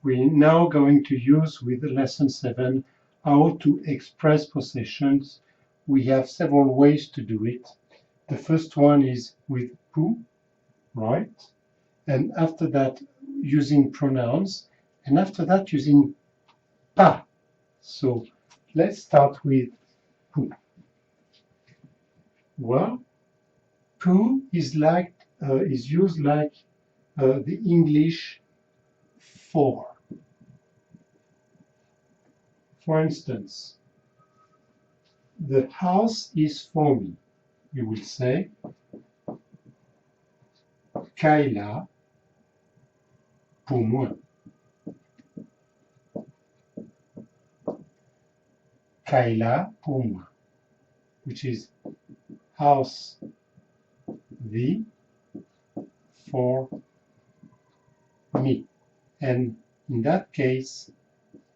We're now going to use with lesson 7 how to express possessions. We have several ways to do it. The first one is with pou, right? And after that, using pronouns. And after that, using pas. So let's start with pou. Well, pou is used like the English for. For instance, the house is for me. You will say Kayla pour moi. Kayla pour moi, which is house the for me. And in that case,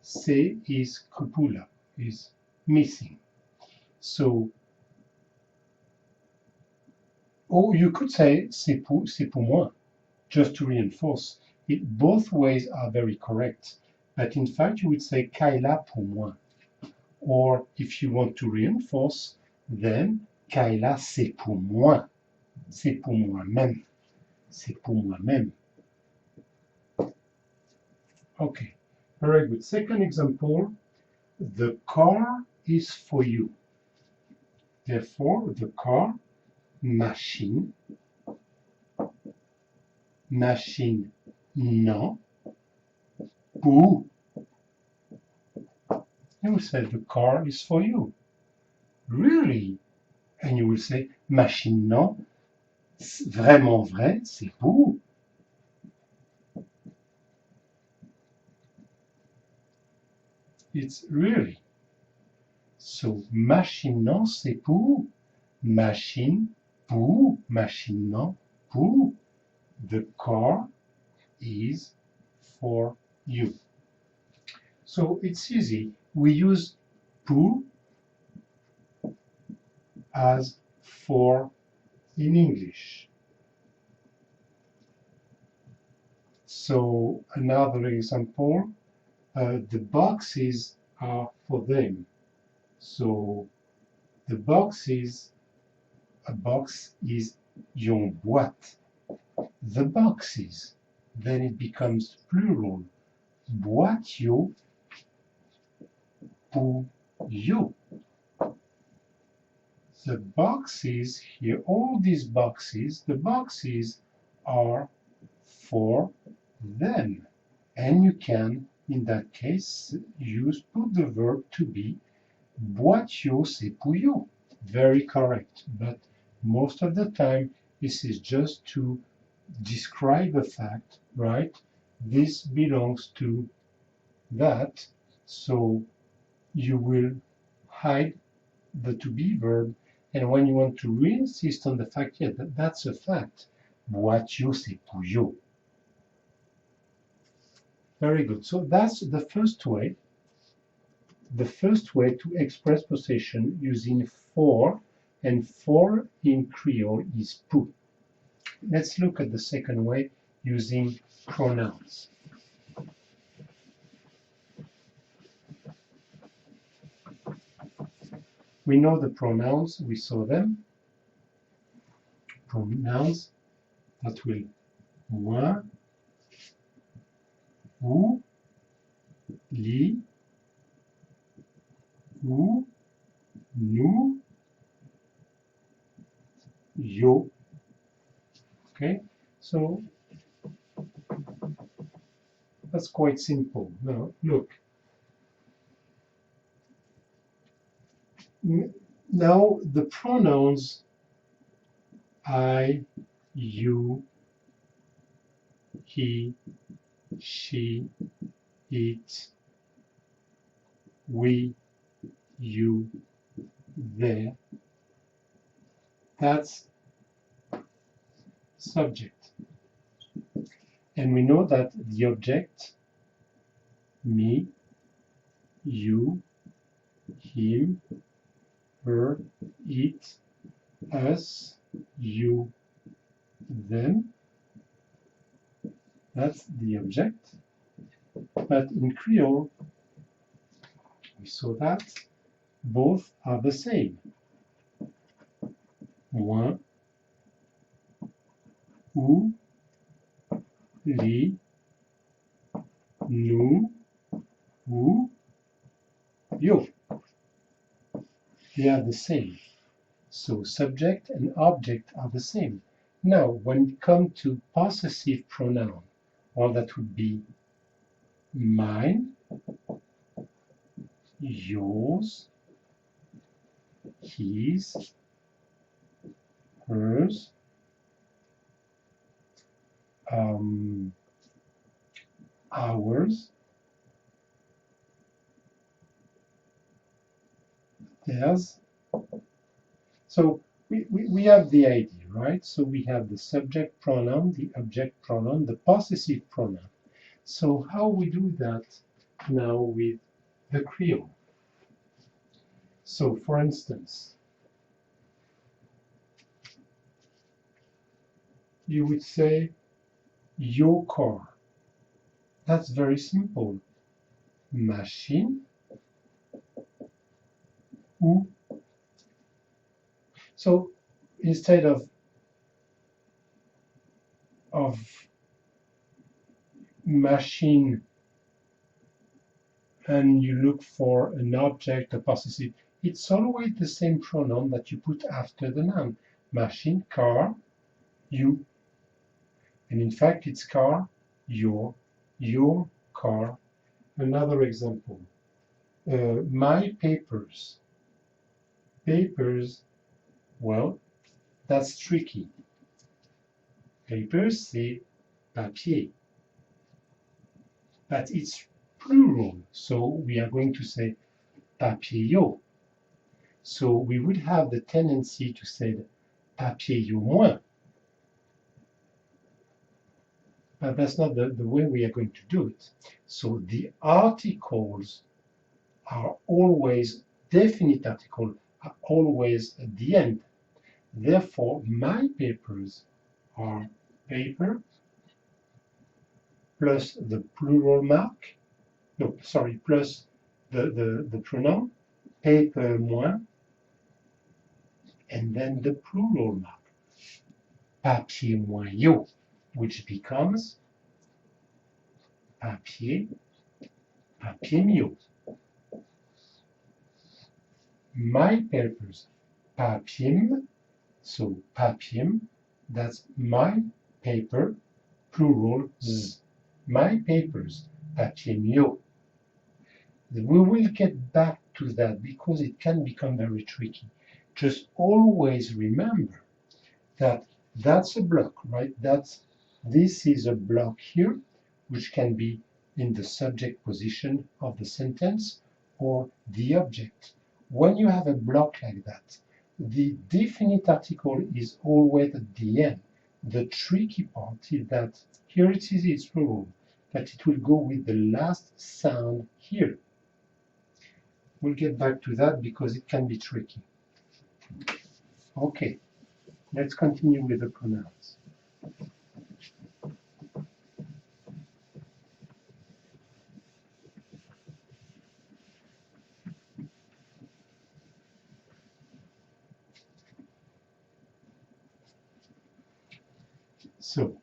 C is copula, is missing. So, or you could say c'est pour moi, just to reinforce. Both ways are very correct. But in fact, you would say Kayla pour moi. Or if you want to reinforce, then Kayla c'est pour moi. C'est pour moi-même. C'est pour moi-même. Okay, very good. Second example, the car is for you. Therefore, the car, machine, machine, non, pour. You will say the car is for you. Really? And you will say machine, non, vraiment vrai, c'est pour. It's really. So, machine non, c'est pour. Machine pour. Machine non, pour. The car is for you. So, it's easy. We use pour as for in English. So, another example. The boxes are for them. So the a box is your boîte. The boxes. Then it becomes plural. Boîtio pour you. The boxes here, all these boxes, the boxes are for them. And you can, in that case, put the verb to be boîtio c'est pour you. Very correct. But most of the time, this is just to describe a fact, right? This belongs to that. So you will hide the to be verb. And when you want to re-insist on the fact, yeah, that's a fact. Boîtio c'est pour you. Very good. So that's the first way. The first way to express possession using for, and for in Creole is pou. Let's look at the second way using pronouns. We know the pronouns, we saw them. Pronouns that will moi, ou, li, ou, nous, yo. Okay, so that's quite simple. Now, look. Now, the pronouns I, you, he, she, it, we, you, they, that's subject. And we know that the object, me, you, him, her, it, us, you, them, that's the object. But in Creole, we saw that both are the same. Moi, ou, li, nous, ou, yo. They are the same. So subject and object are the same. Now, when it comes to possessive pronoun, well, that would be mine, yours, his, hers, ours, theirs. So we have the idea, right? So we have the subject pronoun, the object pronoun, the possessive pronoun. So how we do that now with the Creole? So for instance, you would say your car. That's very simple. Machine ou. So instead of machine and you look for an object, a possessive, it's always the same pronoun that you put after the noun. Machine, car, you. And in fact, it's car, your car. Another example, my papers. Papers, well, that's tricky. Papers, c'est papier. But it's plural, so we are going to say papieyo. So we would have the tendency to say papieyo moins. But that's not the way we are going to do it. So the articles are always, definite article are always at the end. Therefore, my papers are paper plus the plural mark, no, sorry, plus the pronoun, paper moins, and then the plural mark, papier moins yo, which becomes papier, papier mieux. My papers, papiem, so papiem, that's my paper, plural z. My papers, papier mieux. We will get back to that because it can become very tricky. Just always remember that that's a block, right? This is a block here, which can be in the subject position of the sentence or the object. When you have a block like that, the definite article is always at the end. The tricky part is that here it is, it's plural, but it will go with the last sound here. We'll get back to that because it can be tricky. Okay, let's continue with the pronouns. So,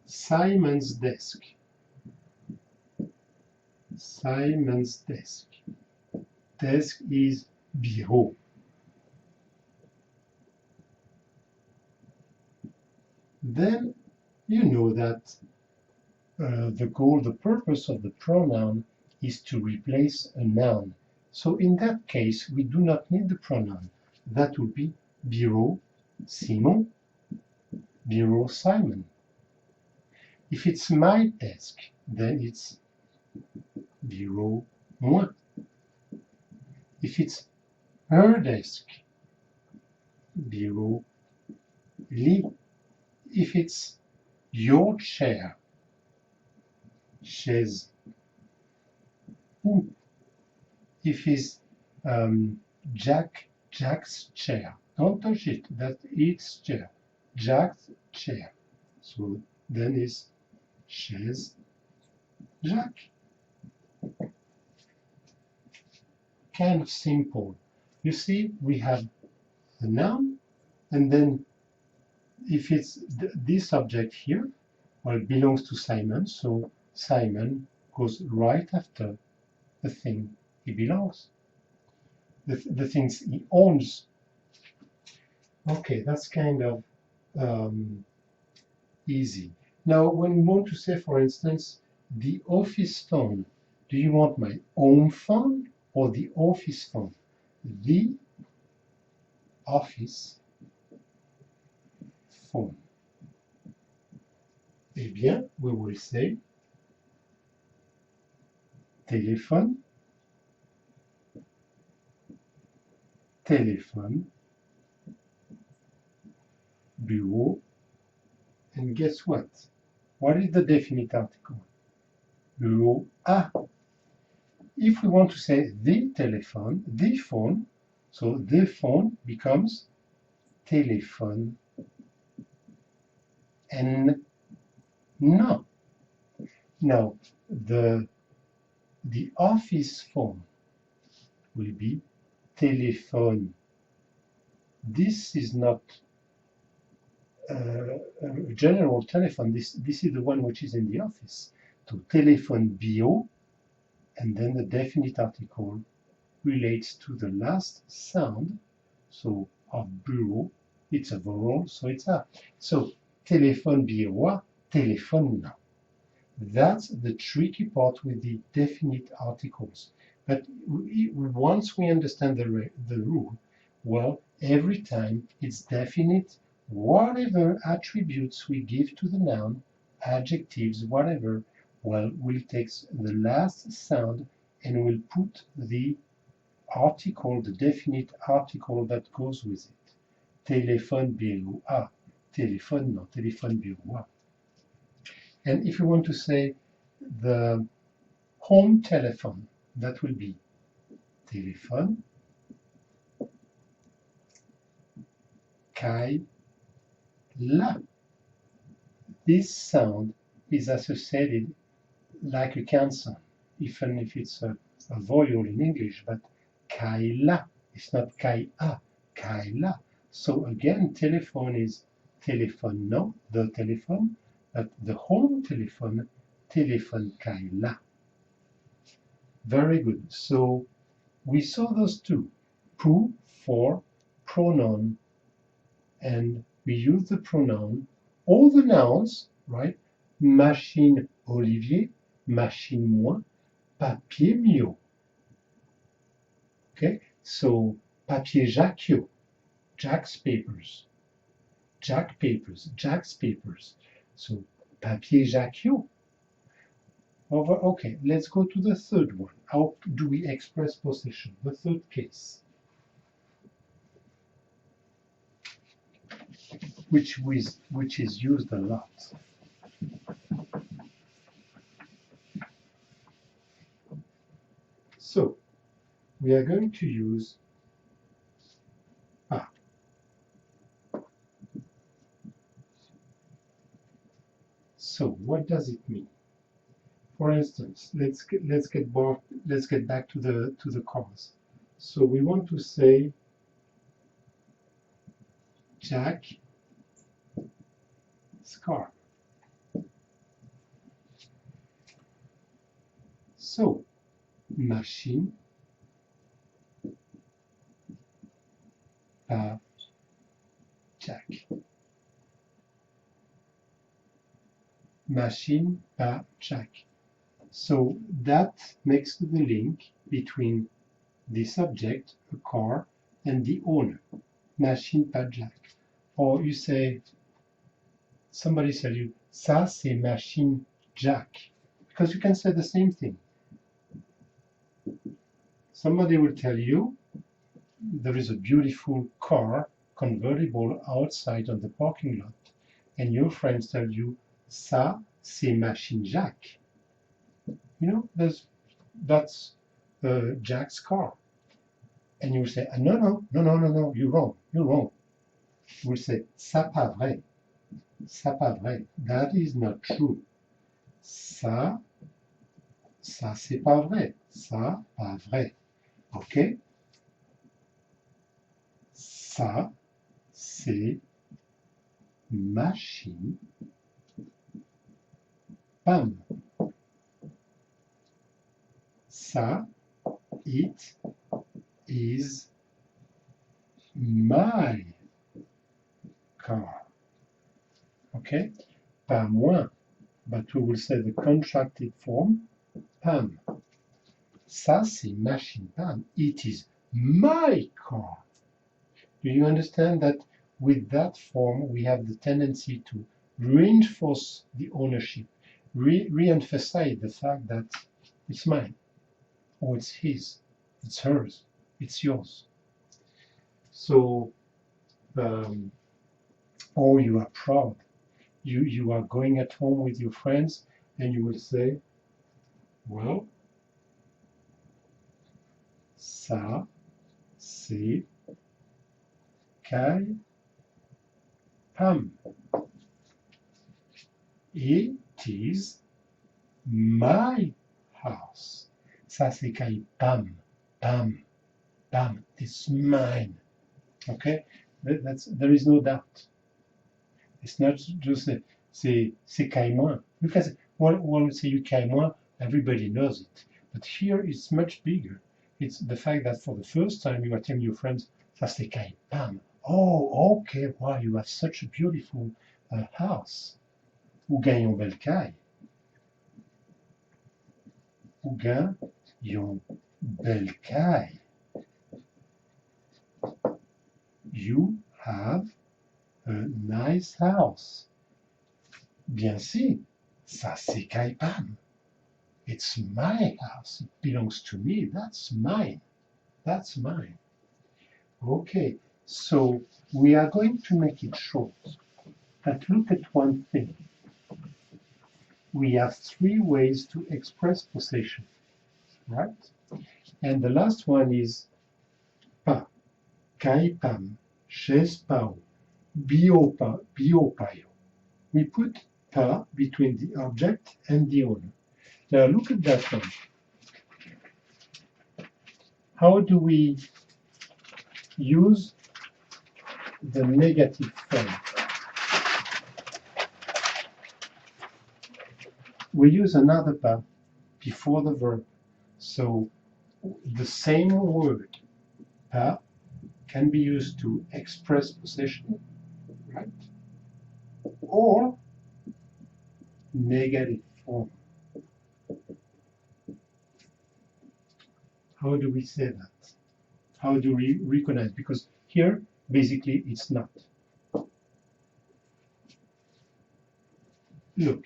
Simon's desk. Simon's desk. Desk is bureau. Then you know that the purpose of the pronoun is to replace a noun. So in that case, we do not need the pronoun. That would be bureau Simon, bureau Simon. If it's my desk, then it's bureau moi. If it's her desk, bureau li. If it's your chair, chaise ou. If it's Jack's chair, don't touch it, that's its chair, Jack's chair. So then is chaise Jacques. Kind of simple. You see, we have the noun, and then if it's this object here, well, it belongs to Simon, so Simon goes right after the thing he belongs, the things he owns. Okay, that's kind of easy. Now, when we want to say, for instance, the office phone, do you want my home phone or the office phone? The office phone. Eh bien, we will say téléphone, téléphone, bureau, and guess what? What is the definite article? Bureau A. If we want to say the telephone, the phone, so the phone becomes téléphone. And no. Now, the office phone will be téléphone. This is not a general telephone. This is the one which is in the office. So téléphone bio, and then the definite article relates to the last sound. So of bureau, it's a vowel, so it's a. So téléphone bio, téléphone. That's the tricky part with the definite articles. But once we understand the rule, well, every time it's definite, whatever attributes we give to the noun, adjectives, whatever, well, we'll take the last sound and we'll put the article, the definite article that goes with it. Téléphone bureau A, téléphone non, téléphone bureau A. And if you want to say the home telephone, that will be téléphone, kai, la. This sound is associated like a consonant, even if it's a vowel in English, but kai la. It's not kai a, kai la. So again, telephone is téléphone non, the telephone, but the home telephone, téléphone kai la. Very good. So we saw those two, pour for pronoun, and we use the pronoun, all the nouns, right? Machine Olivier, machine moi, papier mio. Okay, so papier Jacques, Jack's papers, Jack papers, Jack's papers. So papier Jacques. Okay, let's go to the third one. How do we express possession? The third case, which is used a lot. So we are going to use pas. So what does it mean? For instance, let's get back to the cars. So we want to say Jack's car. So machine, pas Jack. Machine, pas Jack. So that makes the link between the subject, a car, and the owner. Machine, pas Jack. Or you say, somebody tell you, ça c'est machine Jack. Because you can say the same thing. Somebody will tell you, there is a beautiful car, convertible, outside on the parking lot, and your friends tell you, ça c'est machine Jack. You know, that's Jack's car. And you will say, no, you're wrong. You will say, ça pas vrai. Ça pas vrai. That is not true. Ça c'est pas vrai. Ça, pas vrai. OK? Ça, c'est machine. Pam. Ça, it is my car. OK? Pas moins, but we will say the contracted form, Pam. Ça, c'est machine Pam. It is my car. Do you understand that with that form, we have the tendency to reinforce the ownership, re-emphasize the fact that it's mine, or it's his, it's hers, it's yours. So, or you are proud. You are going at home with your friends and you will say, well, ça, c'est Kai Pam. It is my house. Ça, c'est Kai Pam. Pam. Pam. It's mine. Okay? There is no doubt. It's not just c'est Kai moi. Because when we say you Kai moi, everybody knows it. But here it's much bigger. It's the fact that for the first time you are telling your friends, ça c'est Kai Pam. Oh, okay, wow, you have such a beautiful house. Ou gagnons belle caille. Ou gagnons belle caille. You have a nice house. Bien si, ça c'est Kai Pam. It's my house. It belongs to me. That's mine. That's mine. Okay, so we are going to make it short. But look at one thing. We have three ways to express possession, right? And the last one is pa, kai pam, shes pao, bio payo. We put pa between the object and the owner. Now look at that one. How do we use the negative form? We use another pa before the verb. So the same word, pa, can be used to express possession, right? Or negative form. How do we say that? How do we recognize? Because here, basically, it's not. Look,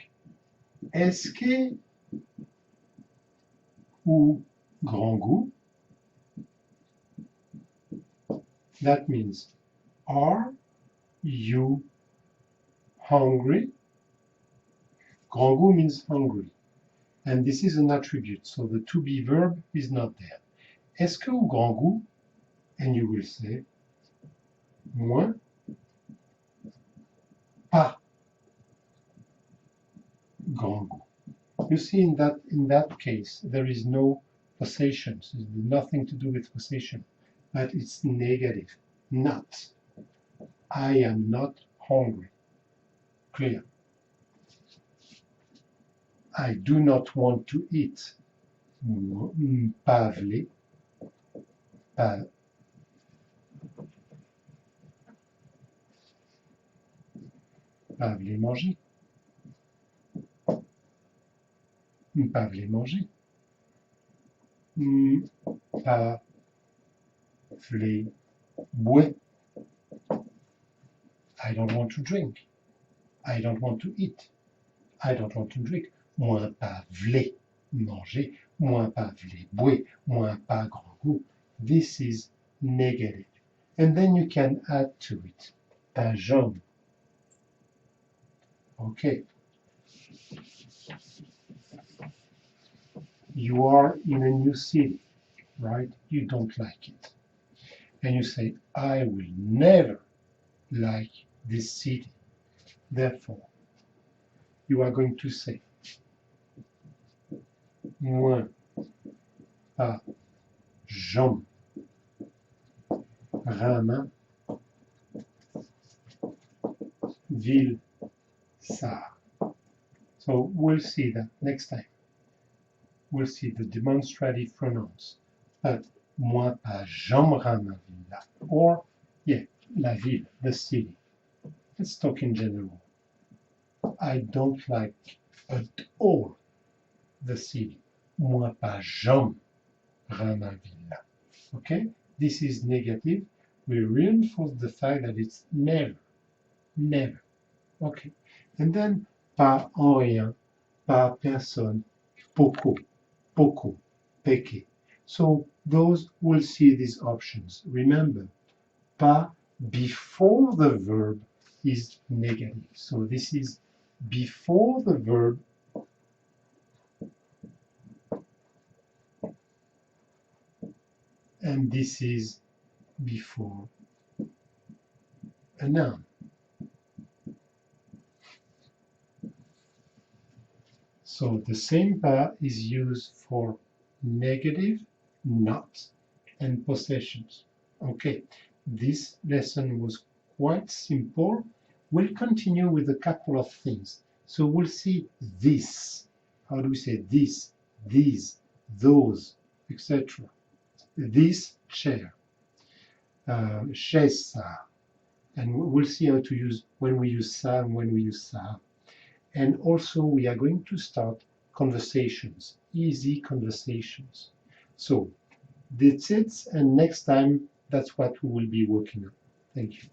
est-ce que ou grand goût? That means, are you hungry? Grand goût means hungry. And this is an attribute, so the to be verb is not there. Est-ce que ou grand goût? And you will say, moins, pas grand goût. You see, in that case, there is no possession, so nothing to do with possession, but it's negative. Not. I am not hungry. Clear. I do not want to eat. Pas vle. Pas vle manger. Pas vle manger. Pas vle boire. I don't want to drink. I don't want to eat. I don't want to drink. Moins pas vle manger. Moins pas vle boire. Moins pas grand goût. This is negative. And then you can add to it. Pas jaune. Okay. You are in a new city, right? You don't like it. And you say, I will never like this city. Therefore, you are going to say moins, pas, jambes, ramin, ville, ça. So we'll see that next time. We'll see the demonstrative pronouns. But moi, pas j'aimerais ma ville. Or, yeah, la ville, the city. Let's talk in general. I don't like at all the city. Moi, pas j'aimerais ma ville. Okay? This is negative. We reinforce the fact that it's never, never. Okay? And then, pas en rien, pas personne, beaucoup, beaucoup, péqué. So those will see these options. Remember, pas before the verb is negative. So this is before the verb and this is before a noun. So the same pas is used for negative, not, and possessions. Okay, this lesson was quite simple. We'll continue with a couple of things. So we'll see this. How do we say this, these, those, etc. This chair, chaise ça. And we'll see how to use when we use ça and when we use ça. And also we are going to start conversations, easy conversations. So that's it, and next time that's what we will be working on. Thank you.